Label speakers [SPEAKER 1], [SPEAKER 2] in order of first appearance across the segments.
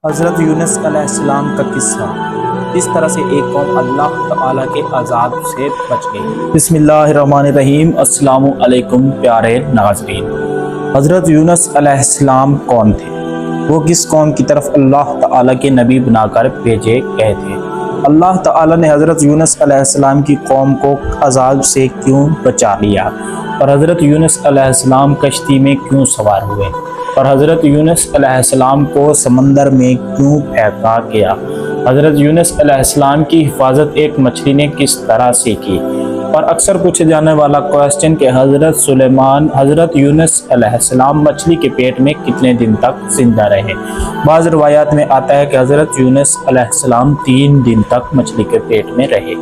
[SPEAKER 1] حضرت یونس علیہ السلام کا قصہ۔ اس طرح سے ایک قوم اللہ تعالیٰ کے عذاب سے بچ گئی۔ بسم اللہ الرحمن الرحیم۔ السلام علیکم پیارے ناظرین۔ حضرت یونس علیہ السلام کون تھے؟ وہ کس قوم کی طرف اللہ تعالیٰ کے نبی بنا کر بھیجے گئے تھے؟ اللہ تعالیٰ نے حضرت یونس علیہ السلام کی قوم کو عذاب سے کیوں بچا لیا؟ اور حضرت یونس علیہ السلام کشتی میں کیوں سوار ہوئے؟ اور حضرت یونس علیہ السلام کو سمندر میں کیوں پھینکا گیا؟ حضرت یونس علیہ السلام کی حفاظت ایک مچھلی نے کس طرح سے کی؟ اور اکثر پوچھے جانے والا کوسچن کہ حضرت یونس علیہ السلام مچھلی کے پیٹ میں کتنے دن تک زندہ رہے؟ بعض روایات میں آتا ہے کہ حضرت یونس علیہ السلام 3 دن تک مچھلی کے پیٹ میں رہے۔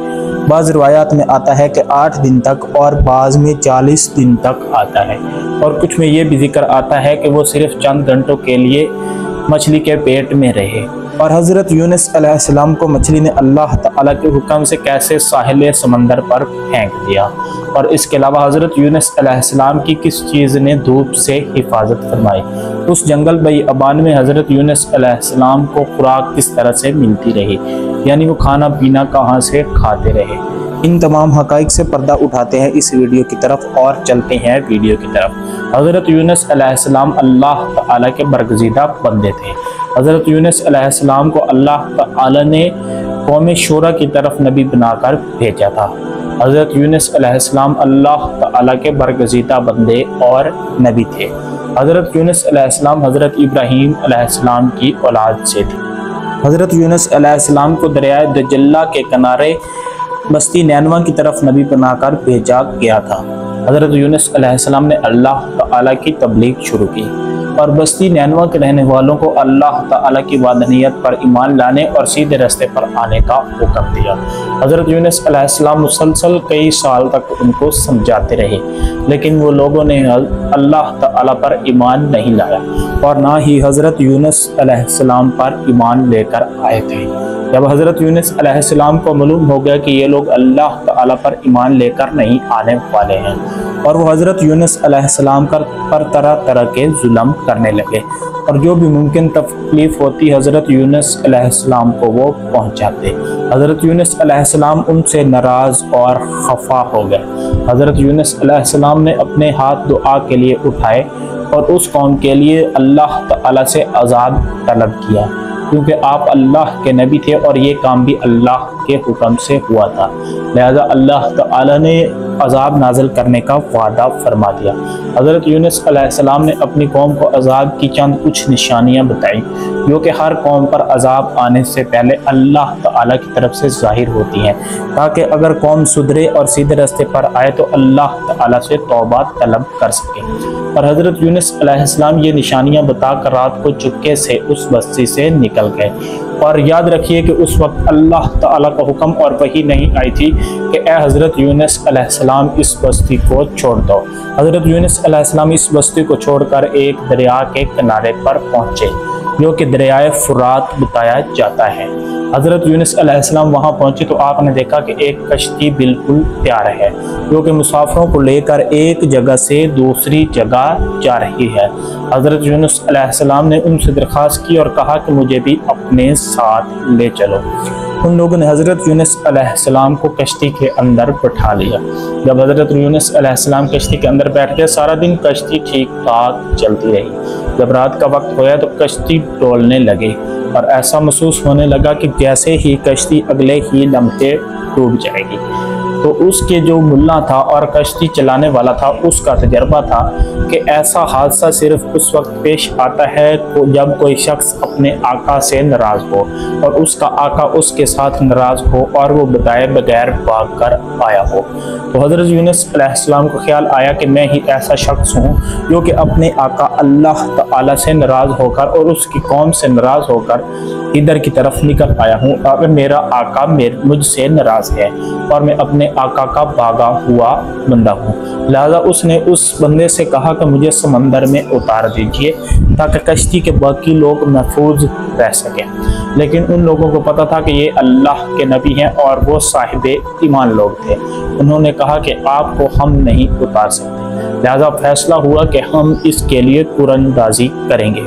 [SPEAKER 1] بعض روایات میں آتا ہے کہ 8 دن تک، اور بعض میں 40 دن تک آتا ہے، اور کچھ میں یہ بھی ذکر آتا ہے کہ وہ صرف چند گھنٹوں کے لیے مچھلی کے پیٹ میں رہے۔ اور حضرت یونس علیہ السلام کو مچھلی نے اللہ تعالیٰ کے حکم سے کیسے ساحل سمندر پر پھینک دیا؟ اور اس کے علاوہ حضرت یونس علیہ السلام کی کس چیز نے دھوپ سے حفاظت فرمائی؟ اس جنگل بیابان میں حضرت یونس علیہ السلام کو خوراک کس طرح سے ملتی رہی؟ یعنی وہ کھانا پینا کہاں سے کھاتے رہے؟ ان تمام حقائق سے پردہ اٹھاتے ہیں اس ویڈیو کی طرف اور چلتے ہیں ویڈیو کی طرف۔ حضرت یونس علیہ السلام اللہ تعالیٰ کے برگزیدہ بندے تھے۔ حضرت یونس علیہ السلام کو اللہ تعالیٰ نے قوم شعرا کی طرف نبی بنا کر بھیجا تھا۔ حضرت یونس علیہ السلام اللہ تعالیٰ کے برگزیدہ بندے اور نبی تھے۔ حضرت یونس علیہ السلام حضرت ابراہیم علیہ السلام کی اولاد سے تھے۔ حضرت یونس علیہ السلام کو دریائے دجلہ کے کنارے بستی نینوا کی طرف نبی بنا کر بھیجا گیا تھا۔ حضرت یونس علیہ السلام نے اللہ تعالیٰ کی تبلیغ شروع کی اور بستی نینوا کے رہنے والوں کو اللہ تعالیٰ کی وحدانیت پر ایمان لانے اور سیدھے راستے پر آنے کا حکم دیا۔ حضرت یونس علیہ السلام مسلسل کئی سال تک ان کو سمجھاتے رہے، لیکن وہ لوگوں نے اللہ تعالیٰ پر ایمان نہیں لایا اور نہ ہی حضرت یونس علیہ السلام پر ایمان لے کر آئے تھے۔ جب حضرت یونس علیہ السلام کو معلوم ہو گیا کہ یہ لوگ اللہ تعالیٰ پر ایمان لے کر نہیں آنے والے ہیں، اور وہ حضرت یونس علیہ السلام پر طرح طرح کے ظلم کرنے لگے، اور جو بھی ممکن تکلیف ہوتی حضرت یونس علیہ السلام کو وہ پہنچاتے، حضرت یونس علیہ السلام ان سے ناراض اور خفا ہو گئے۔ حضرت یونس علیہ السلام نے اپنے ہاتھ دعا کے لیے اٹھائے اور اس قوم کے لیے اللہ تعالیٰ سے عذاب طلب کیا، کیونکہ آپ اللہ کے نبی تھے اور یہ کام بھی اللہ کے حکم سے ہوا تھا، لہذا اللہ تعالیٰ نے عذاب نازل کرنے کا وعدہ فرما دیا۔ حضرت یونس علیہ السلام نے اپنی قوم کو عذاب کی چند کچھ نشانیاں بتائیں، جو کہ ہر قوم پر عذاب آنے سے پہلے اللہ تعالیٰ کی طرف سے ظاہر ہوتی ہیں، تاکہ اگر قوم سدھرے اور سیدھے راستے پر آئے تو اللہ تعالیٰ سے توبہ طلب کر سکے۔ اور حضرت یونس علیہ السلام یہ نشانیاں بتا کر رات کو چپکے سے اس بستی سے نکل گئے، اور یاد رکھیے کہ اس وقت اللہ تعالیٰ کا حکم اور وحی نہیں آئی تھی کہ اے حضرت یونس علیہ السلام اس بستی کو چھوڑ دو۔ حضرت یونس علیہ السلام اس بستی کو چھوڑ کر ایک دریا کے کنارے پر پہنچے، جو کہ دریائے فرات بتایا جاتا ہے۔ حضرت یونس علیہ السلام وہاں پہنچے تو آپ نے دیکھا کہ ایک کشتی بالکل تیار ہے، جو کہ مسافروں کو لے کر ایک جگہ سے دوسری جگہ جا رہی ہے۔ حضرت یونس علیہ السلام نے ان سے درخواست کی اور کہا کہ مجھے بھی اپنے ساتھ لے چلو۔ ان لوگوں نے حضرت یونس علیہ السلام کو کشتی کے اندر بٹھا لیا۔ جب حضرت یونس علیہ السلام کشتی کے اندر بیٹھ گئے، سارا دن کشتی ٹھیک ٹھاک چلتی رہی۔ جب رات کا وقت ہویا تو کشتی ڈولنے لگے، اور ایسا محسوس ہونے لگا کہ جیسے ہی کشتی اگلے ہی لمحے ڈوب جائے گی۔ تو اس کے جو ملا تھا اور کشتی چلانے والا تھا، اس کا تجربہ تھا کہ ایسا حادثہ صرف اس وقت پیش آتا ہے جب کوئی شخص اپنے آقا سے ناراض ہو اور اس کا آقا اس کے ساتھ ناراض ہو اور وہ بتائے بغیر بھاگ کر آیا ہو۔ تو حضرت یونس علیہ السلام کو خیال آیا کہ میں ہی ایسا شخص ہوں جو کہ اپنے آقا اللہ تعالیٰ سے ناراض ہو کر اور اس کی قوم سے ناراض ہو کر ادھر کی طرف نکل آیا ہوں، اور میرا آقا مجھ سے ناراض ہے اور میں اپنے آقا کا بھاگا ہوا بندہ ہوں۔ لہذا اس نے اس بندے سے کہا کہ مجھے سمندر میں اتار دیجئے تاکہ کشتی کے باقی لوگ محفوظ رہ سکیں، لیکن ان لوگوں کو پتا تھا کہ یہ اللہ کے نبی ہیں اور وہ صاحب ایمان لوگ تھے۔ انہوں نے کہا کہ آپ کو ہم نہیں اتار سکتے، لہذا فیصلہ ہوا کہ ہم اس کے لیے تیر اندازی کریں گے۔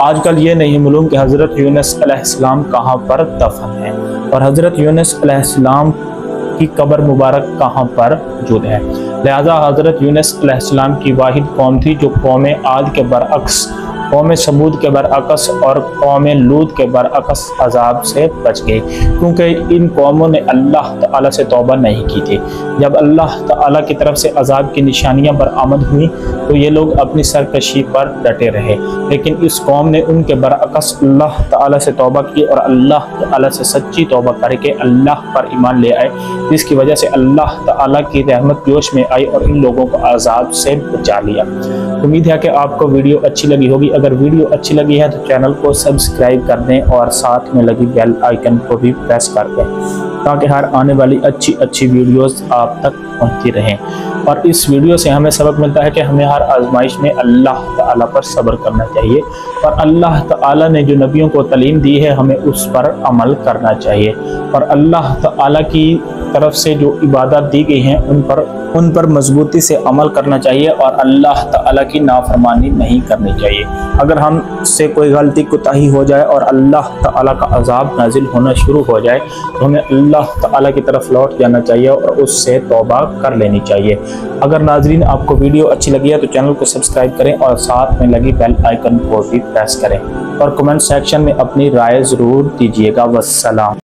[SPEAKER 1] آج کل یہ نہیں معلوم کہ حضرت یونس علیہ السلام کہاں پر دفن ہیں اور حضرت یونس علیہ السلام کی قبر مبارک کہاں پر موجود ہے۔ لہذا حضرت یونس علیہ السلام کی واحد قوم تھی جو قوم عاد کے برعکس، قوم سمود کے برعکس اور قوم لوط کے برعکس عذاب سے بچ گئی، کیونکہ ان قوموں نے اللہ تعالیٰ سے توبہ نہیں کی تھی۔ جب اللہ تعالیٰ کی طرف سے عذاب کی نشانیاں برآمد ہوئیں تو یہ لوگ اپنی سرکشی پر ڈٹے رہے، لیکن اس قوم نے ان کے برعکس اللہ تعالیٰ سے توبہ کی اور اللہ تعالیٰ سے سچی توبہ کر کے اللہ پر ایمان لے آئے، جس کی وجہ سے اللہ تعالیٰ کی رحمت جوش میں آئی اور ان لوگوں کو عذاب سے بچا لیا۔ امید ہے کہ آپ کو ویڈیو اچھی لگی ہوگی۔ اگر ویڈیو اچھی لگی ہے تو چینل کو سبسکرائب کر دیں اور ساتھ میں لگی بیل آئیکن کو بھی پریس کر دیں تاکہ ہر آنے والی اچھی ویڈیوز آپ تک پہنچتی رہیں۔ اور اس ویڈیو سے ہمیں سبق ملتا ہے کہ ہمیں ہر آزمائش میں اللہ تعالیٰ پر صبر کرنا چاہیے اور اللہ تعالیٰ نے جو نبیوں کو تعلیم دی ہے ہمیں اس پر عمل کرنا چاہیے، اور اللہ تعالیٰ کی طرف سے جو عبادات دی گئی ہیں ان پر مضبوطی سے عمل کرنا چاہیے اور اللہ تعالیٰ کی نافرمانی نہیں کرنی چاہیے۔ اگر ہم سے کوئی غلطی کوتاہی ہو جائے اور اللہ تعالیٰ کا عذاب نازل ہونا شروع ہو جائے تو ہمیں اللہ تعالیٰ کی طرف لوٹ جانا چاہیے اور اس سے توبہ کر لینی چاہیے۔ اگر ناظرین آپ کو ویڈیو اچھی لگی ہے تو چینل کو سبسکرائب کریں اور ساتھ میں لگی بیل آئیکن کو بھی پریس کریں اور کمنٹ سیکشن میں اپنی رائے ضرور دیجیے گا۔ والسلام۔